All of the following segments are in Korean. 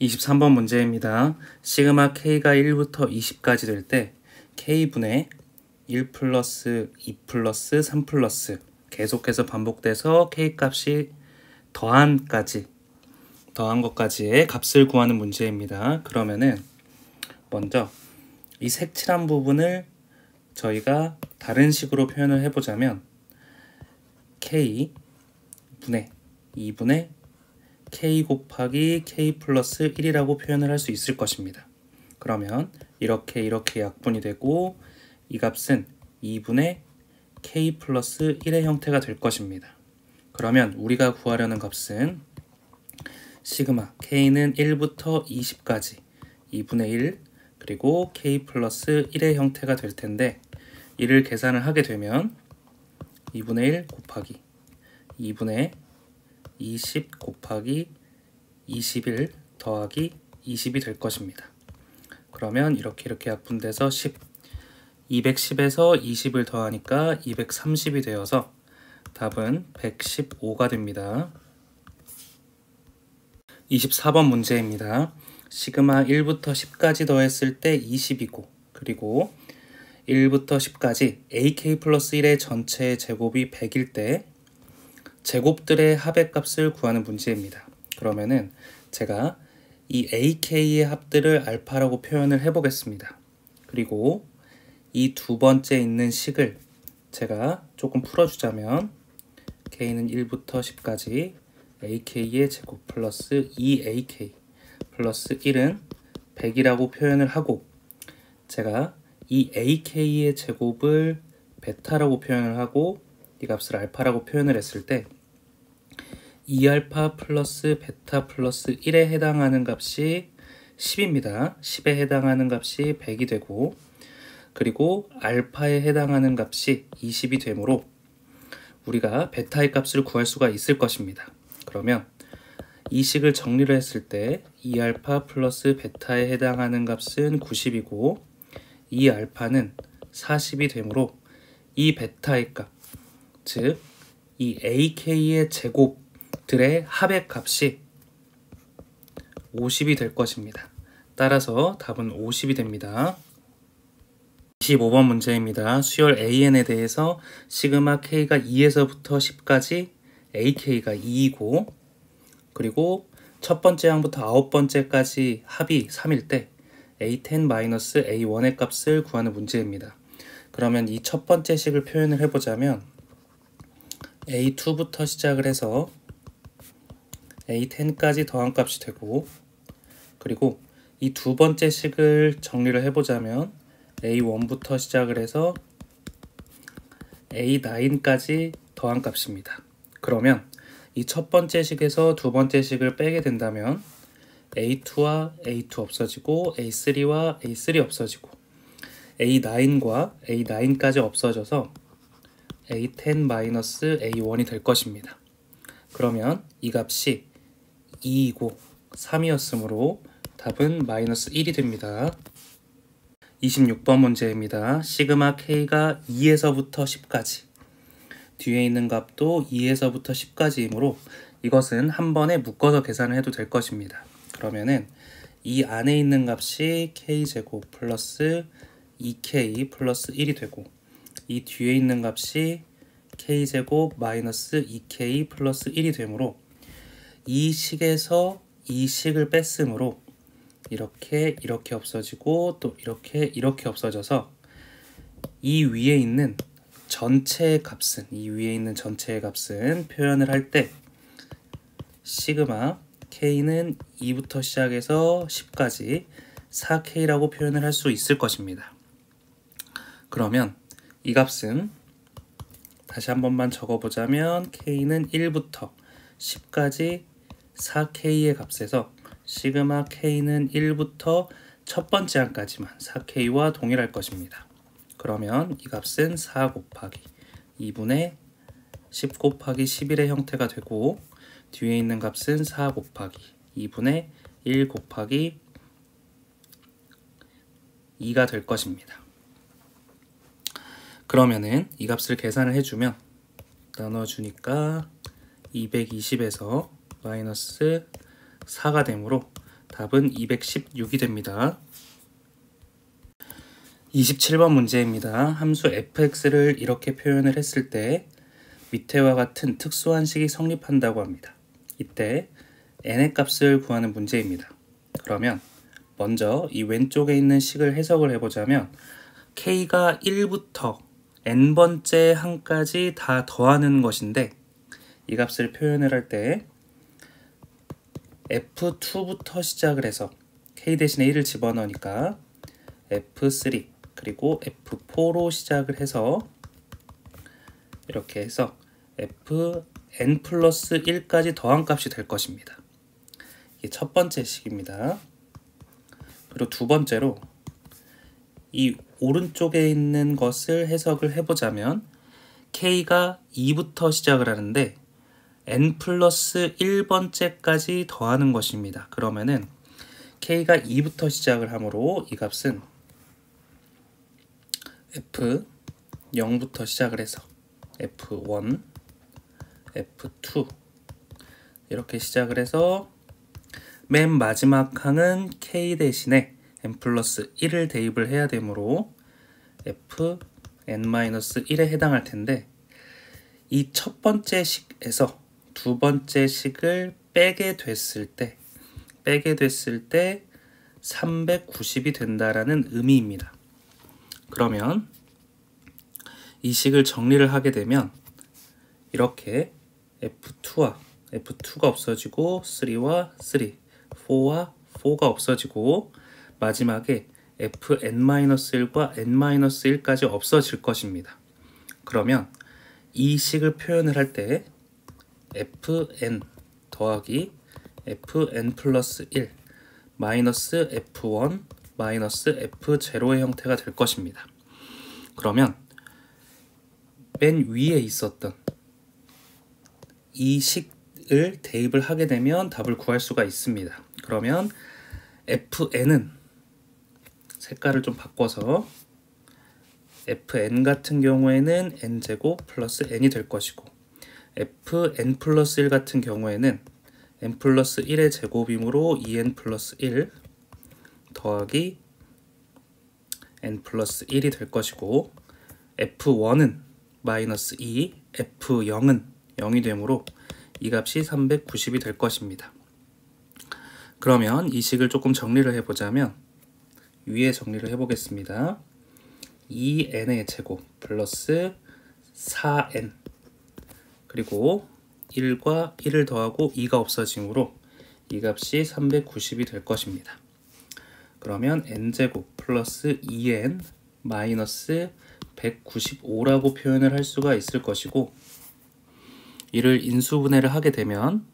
23번 문제입니다. 시그마 k가 1부터 20까지 될 때 k분의 1 플러스 2 플러스 3 플러스 계속해서 반복돼서 k 값이 더한 것까지의 값을 구하는 문제입니다. 그러면은 먼저 이 색칠한 부분을 저희가 다른 식으로 표현을 해보자면 k분의 2분의 k 곱하기 k 플러스 1이라고 표현을 할 수 있을 것입니다. 그러면 이렇게 약분이 되고 이 값은 2분의 k 플러스 1의 형태가 될 것입니다. 그러면 우리가 구하려는 값은 시그마 k는 1부터 20까지 2분의 1 그리고 k 플러스 1의 형태가 될 텐데 이를 계산을 하게 되면 2분의 1 곱하기 2분의 20 곱하기 21 더하기 20이 될 것입니다. 그러면 이렇게 약분돼서 210에서 20을 더하니까 230이 되어서 답은 115가 됩니다. 24번 문제입니다. 시그마 1부터 10까지 더했을 때 20이고 그리고 1부터 10까지 ak 플러스 1의 전체의 제곱이 100일 때 제곱들의 합의 값을 구하는 문제입니다. 그러면은 제가 이 ak의 합들을 알파라고 표현을 해보겠습니다. 그리고 이 두 번째 있는 식을 제가 조금 풀어주자면 k는 1부터 10까지 ak의 제곱 플러스 2ak 플러스 1은 100이라고 표현을 하고 제가 이 ak의 제곱을 베타라고 표현을 하고 이 값을 알파라고 표현을 했을 때 2알파 플러스 베타 플러스 1에 해당하는 값이 10입니다. 10에 해당하는 값이 100이 되고 그리고 알파에 해당하는 값이 20이 되므로 우리가 베타의 값을 구할 수가 있을 것입니다. 그러면 이 식을 정리를 했을 때 2알파 플러스 베타에 해당하는 값은 90이고 이 알파는 40이 되므로 이 베타의 값, 즉 이 ak의 제곱들의 합의 값이 50이 될 것입니다. 따라서 답은 50이 됩니다. 25번 문제입니다. 수열 AN에 대해서 시그마 K가 2에서부터 10까지 AK가 2이고 그리고 첫 번째 항부터 아홉 번째까지 합이 3일 때 A10-A1의 값을 구하는 문제입니다. 그러면 이 첫 번째 식을 표현을 해보자면 A2부터 시작을 해서 A10까지 더한 값이 되고 그리고 이 두 번째 식을 정리를 해보자면 A1부터 시작을 해서 A9까지 더한 값입니다. 그러면 이 첫 번째 식에서 두 번째 식을 빼게 된다면 A2와 A2 없어지고 A3와 A3 없어지고 A9과 A9까지 없어져서 A10-A1이 될 것입니다. 그러면 이 값이 2이고 3이었으므로 답은 마이너스 1이 됩니다. 26번 문제입니다. 시그마 K가 2에서부터 10까지 뒤에 있는 값도 2에서부터 10까지이므로 이것은 한 번에 묶어서 계산을 해도 될 것입니다. 그러면은 이 안에 있는 값이 K제곱 플러스 2K 플러스 1이 되고 이 뒤에 있는 값이 K제곱 마이너스 2K 플러스 1이 되므로 이 식에서 이 식을 뺐으므로 이렇게 없어지고 또 이렇게 없어져서 이 위에 있는 전체의 값은 표현을 할 때 시그마 K는 2부터 시작해서 10까지 4K라고 표현을 할 수 있을 것입니다. 그러면 이 값은 다시 한 번만 적어보자면 K는 1부터 10까지 4K의 값에서 시그마 K는 1부터 첫 번째 항까지만 4K와 동일할 것입니다. 그러면 이 값은 4 곱하기 2분의 10 곱하기 11의 형태가 되고 뒤에 있는 값은 4 곱하기 2분의 1 곱하기 2가 될 것입니다. 그러면은 이 값을 계산을 해주면 나눠주니까 220에서 마이너스 4가 되므로 답은 216이 됩니다. 27번 문제입니다. 함수 fx를 이렇게 표현을 했을 때 밑에와 같은 특수한 식이 성립한다고 합니다. 이때 n의 값을 구하는 문제입니다. 그러면 먼저 이 왼쪽에 있는 식을 해석을 해보자면 k가 1부터 n번째 항까지 다 더하는 것인데 이 값을 표현을 할 때 f2부터 시작을 해서 k 대신에 1을 집어넣으니까 f3 그리고 f4로 시작을 해서 이렇게 해서 fn 플러스 1까지 더한 값이 될 것입니다. 이게 첫 번째 식입니다. 그리고 두 번째로 이 오른쪽에 있는 것을 해석을 해보자면 k가 2부터 시작을 하는데 n 플러스 1번째까지 더하는 것입니다. 그러면은 k가 2부터 시작을 하므로 이 값은 f0부터 시작을 해서 f1, f2 이렇게 시작을 해서 맨 마지막 항은 k 대신에 n 플러스 1을 대입을 해야 되므로 fn-1에 해당할 텐데 이 첫 번째 식에서 두 번째 식을 빼게 됐을 때 390이 된다라는 의미입니다. 그러면 이 식을 정리를 하게 되면 이렇게 F2가 없어지고 3와 3, 4와 4가 없어지고 마지막에 fn-1과 n-1까지 없어질 것입니다. 그러면 이 식을 표현을 할 때 fn 더하기 fn 플러스 1 마이너스 f1 마이너스 f0의 형태가 될 것입니다. 그러면 맨 위에 있었던 이 식을 대입을 하게 되면 답을 구할 수가 있습니다. 그러면 fn은 색깔을 좀 바꿔서 fn 같은 경우에는 n제곱 플러스 n이 될 것이고 fn 플러스 1 같은 경우에는 n 플러스 1의 제곱이므로 2n 플러스 1 더하기 n 플러스 1이 될 것이고 f1은 마이너스 2, f0은 0이 되므로 이 값이 390이 될 것입니다. 그러면 이 식을 조금 정리를 해보자면 위에 정리를 해보겠습니다. 2n의 제곱 플러스 4n 그리고 1과 1을 더하고 2가 없어지므로 이 값이 390이 될 것입니다. 그러면 n제곱 플러스 2n 마이너스 195라고 표현을 할 수가 있을 것이고 이를 인수분해를 하게 되면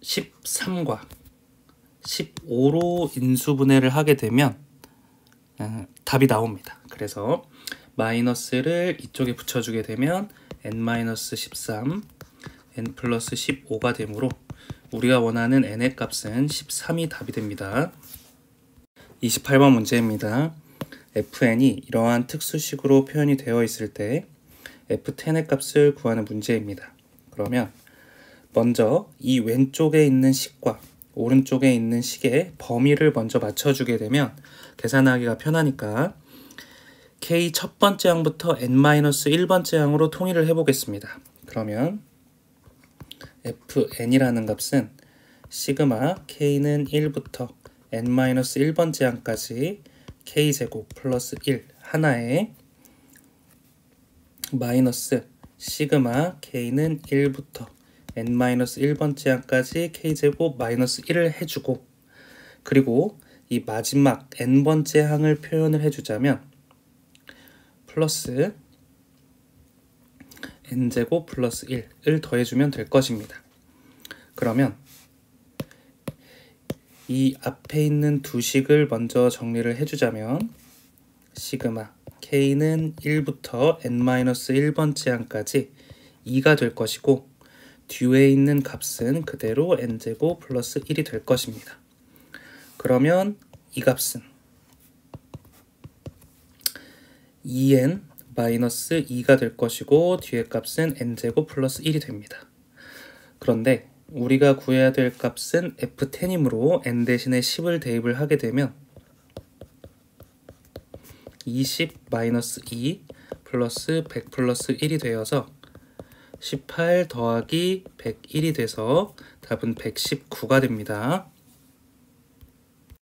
13과 15로 인수분해를 하게 되면 답이 나옵니다. 그래서 마이너스를 이쪽에 붙여주게 되면 n-13, n 플러스 15가 되므로 우리가 원하는 n의 값은 13이 답이 됩니다. 28번 문제입니다. fn이 이러한 특수식으로 표현이 되어 있을 때 f10의 값을 구하는 문제입니다. 그러면 먼저 이 왼쪽에 있는 식과 오른쪽에 있는 식의 범위를 먼저 맞춰주게 되면 계산하기가 편하니까 k 첫 번째 항부터 n-1번째 항으로 통일을 해보겠습니다. 그러면 fn이라는 값은 시그마 k는 1부터 n-1번째 항까지 k제곱 플러스 1 하나에 마이너스 시그마 k는 1부터 n-1번째 항까지 k제곱 마이너스 1을 해주고 그리고 이 마지막 n번째 항을 표현을 해주자면 플러스 n제곱 플러스 1을 더해주면 될 것입니다. 그러면 이 앞에 있는 두 식을 먼저 정리를 해주자면 시그마 k는 1부터 n-1번째 항까지 2가 될 것이고 뒤에 있는 값은 그대로 n제곱 플러스 1이 될 것입니다. 그러면 이 값은 2n 마이너스 2가 될 것이고 뒤에 값은 n제곱 플러스 1이 됩니다. 그런데 우리가 구해야 될 값은 f10이므로 n 대신에 10을 대입을 하게 되면 20 마이너스 2 플러스 100 플러스 1이 되어서 18 더하기 101이 돼서 답은 119가 됩니다.